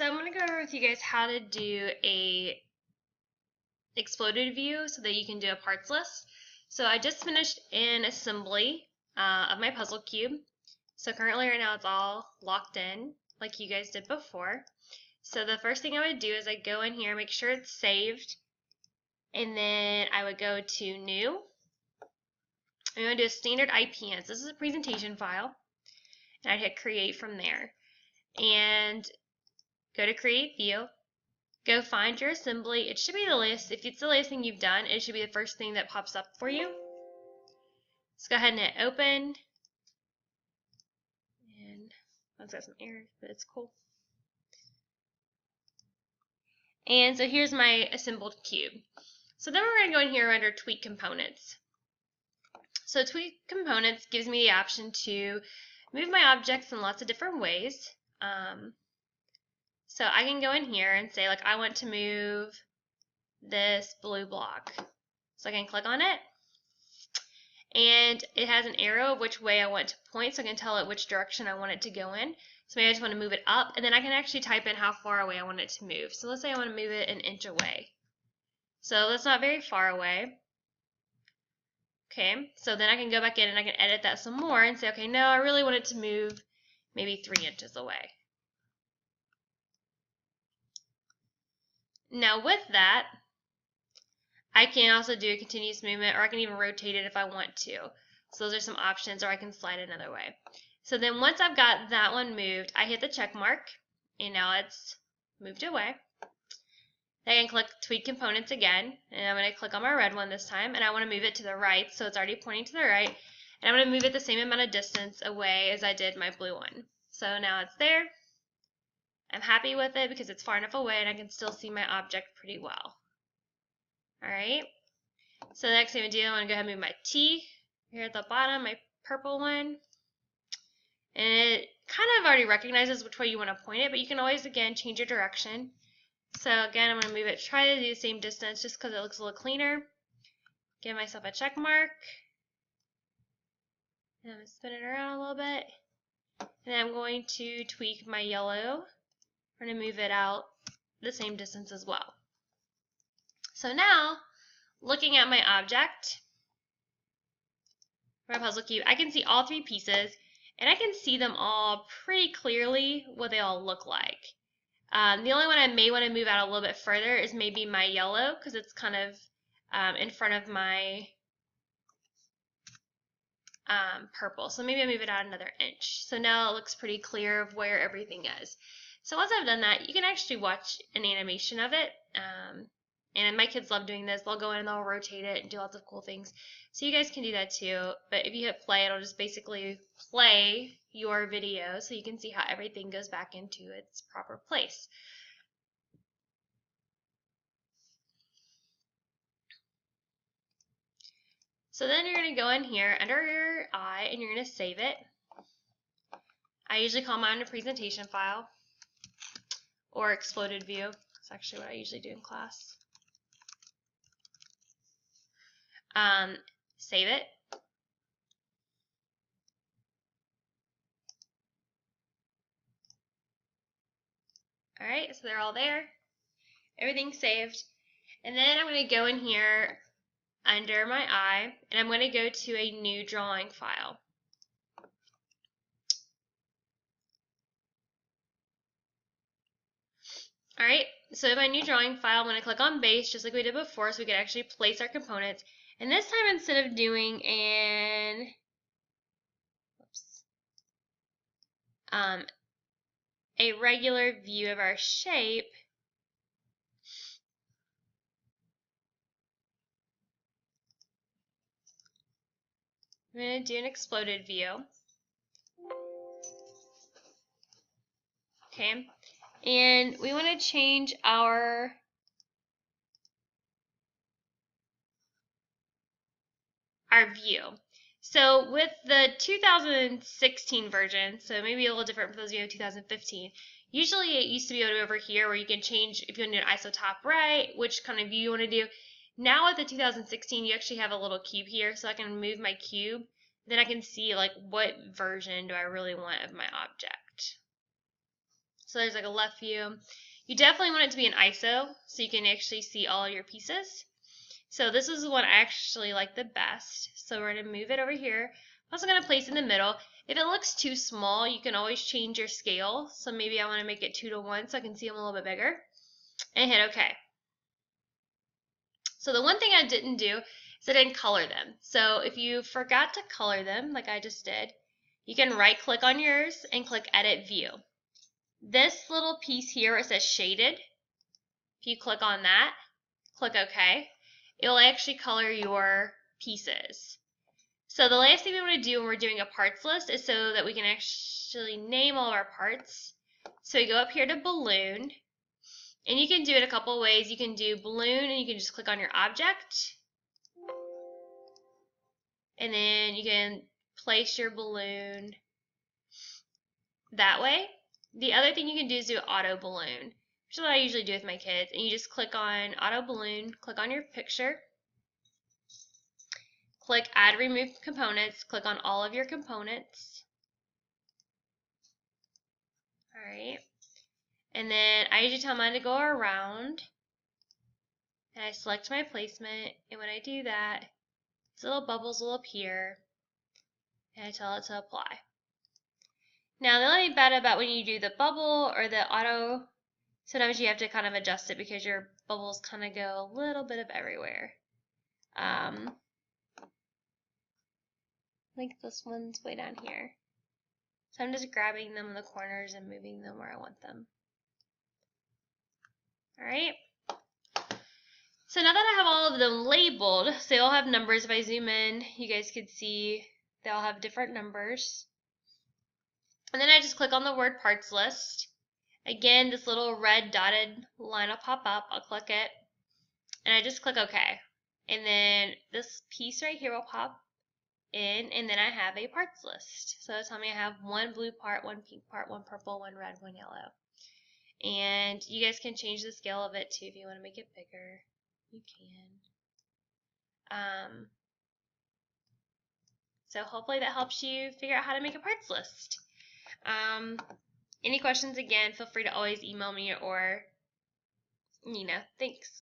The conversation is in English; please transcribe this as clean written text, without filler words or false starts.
So I'm going to go over with you guys how to do a exploded view so that you can do a parts list. So I just finished an assembly of my puzzle cube. So currently right now it's all locked in like you guys did before. So the first thing I would do is I go in here, make sure it's saved, and then I would go to new. I'm going to do a standard IPN. So this is a presentation file, and I'd hit create from there. And go to create view. Go find your assembly. It should be the list. If it's the latest thing you've done, it should be the first thing that pops up for you. Let's go ahead and hit open. And it's got some errors, but it's cool. And so here's my assembled cube. So then we're going to go in here under tweak components. So tweak components gives me the option to move my objects in lots of different ways. So I can go in here and say, like, I want to move this blue block. So I can click on it, and it has an arrow of which way I want to point, so I can tell it which direction I want it to go in. So maybe I just want to move it up, and then I can actually type in how far away I want it to move. So let's say I want to move it an inch away. So that's not very far away. Okay, so then I can go back in and I can edit that some more and say, okay, no, I really want it to move maybe 3 inches away. Now with that, I can also do a continuous movement, or I can even rotate it if I want to. So those are some options, or I can slide it another way. So then once I've got that one moved, I hit the check mark, and now it's moved away. Then I can click tweak components again, and I'm going to click on my red one this time, and I want to move it to the right, so it's already pointing to the right. And I'm going to move it the same amount of distance away as I did my blue one. So now it's there. I'm happy with it because it's far enough away and I can still see my object pretty well. Alright, so the next thing I do, I want to go ahead and move my T here at the bottom, my purple one. And it kind of already recognizes which way you want to point it, but you can always, again, change your direction. So again, I'm going to move it, try to do the same distance just because it looks a little cleaner. Give myself a check mark. And I'm going to spin it around a little bit. And I'm going to tweak my yellow. I'm going to move it out the same distance as well. So now, looking at my object, my puzzle cube, I can see all 3 pieces, and I can see them all pretty clearly what they all look like. The only one I may want to move out a little bit further is maybe my yellow, because it's kind of in front of my purple. So maybe I move it out another inch. So now it looks pretty clear of where everything is. So once I've done that, you can actually watch an animation of it. And my kids love doing this. They'll go in and they'll rotate it and do lots of cool things. So you guys can do that too. But if you hit play, it'll just basically play your video so you can see how everything goes back into its proper place. So then you're going to go in here under your eye and you're going to save it. I usually call mine a presentation file or exploded view. That's actually what I usually do in class. Save it. Alright, so they're all there. Everything's saved. And then I'm going to go in here under my eye, and I'm going to go to a new drawing file. Alright, so in my new drawing file, I'm going to click on base, just like we did before, so we can actually place our components. And this time, instead of doing a regular view of our shape, I'm going to do an exploded view. Okay, and we want to change our view. So with the 2016 version, so maybe a little different for those of you in 2015, usually it used to be over here where you can change if you want to do an ISO top right, which kind of view you want to do. Now with the 2016, you actually have a little cube here, so I can move my cube. Then I can see like what version do I really want of my object. So there's like a left view. You definitely want it to be an ISO so you can actually see all of your pieces. So this is the one I actually like the best. So we're going to move it over here. I'm also going to place it in the middle. If it looks too small, you can always change your scale. So maybe I want to make it 2:1 so I can see them a little bit bigger. And hit OK. So the one thing I didn't do is I didn't color them. So if you forgot to color them, like I just did, you can right click on yours and click Edit View. This little piece here, it says Shaded. If you click on that, click OK, it'll actually color your pieces. So the last thing we want to do when we're doing a parts list is so that we can actually name all of our parts. So you go up here to Balloon, and you can do it a couple of ways. You can do Balloon, and you can just click on your object, and then you can place your balloon that way. The other thing you can do is do Auto Balloon, which is what I usually do with my kids. And you just click on Auto Balloon, click on your picture, click Add Remove Components, click on all of your components. Alright. And then I usually tell mine to go around. And I select my placement. And when I do that, these little bubbles will appear. And I tell it to apply. Now the only bad about when you do the bubble or the auto, sometimes you have to kind of adjust it because your bubbles kind of go a little bit of everywhere. Like this one's way down here. So I'm just grabbing them in the corners and moving them where I want them. Alright. So now that I have all of them labeled, so they all have numbers. If I zoom in, you guys could see they all have different numbers. And then I just click on the word parts list. Again, this little red dotted line will pop up. I'll click it. And I just click OK. And then this piece right here will pop in, and then I have a parts list. So it'll tell me I have one blue part, one pink part, one purple, one red, one yellow. And you guys can change the scale of it too if you want to make it bigger. You can. So hopefully that helps you figure out how to make a parts list. Any questions, again, feel free to always email me or Nina. Thanks.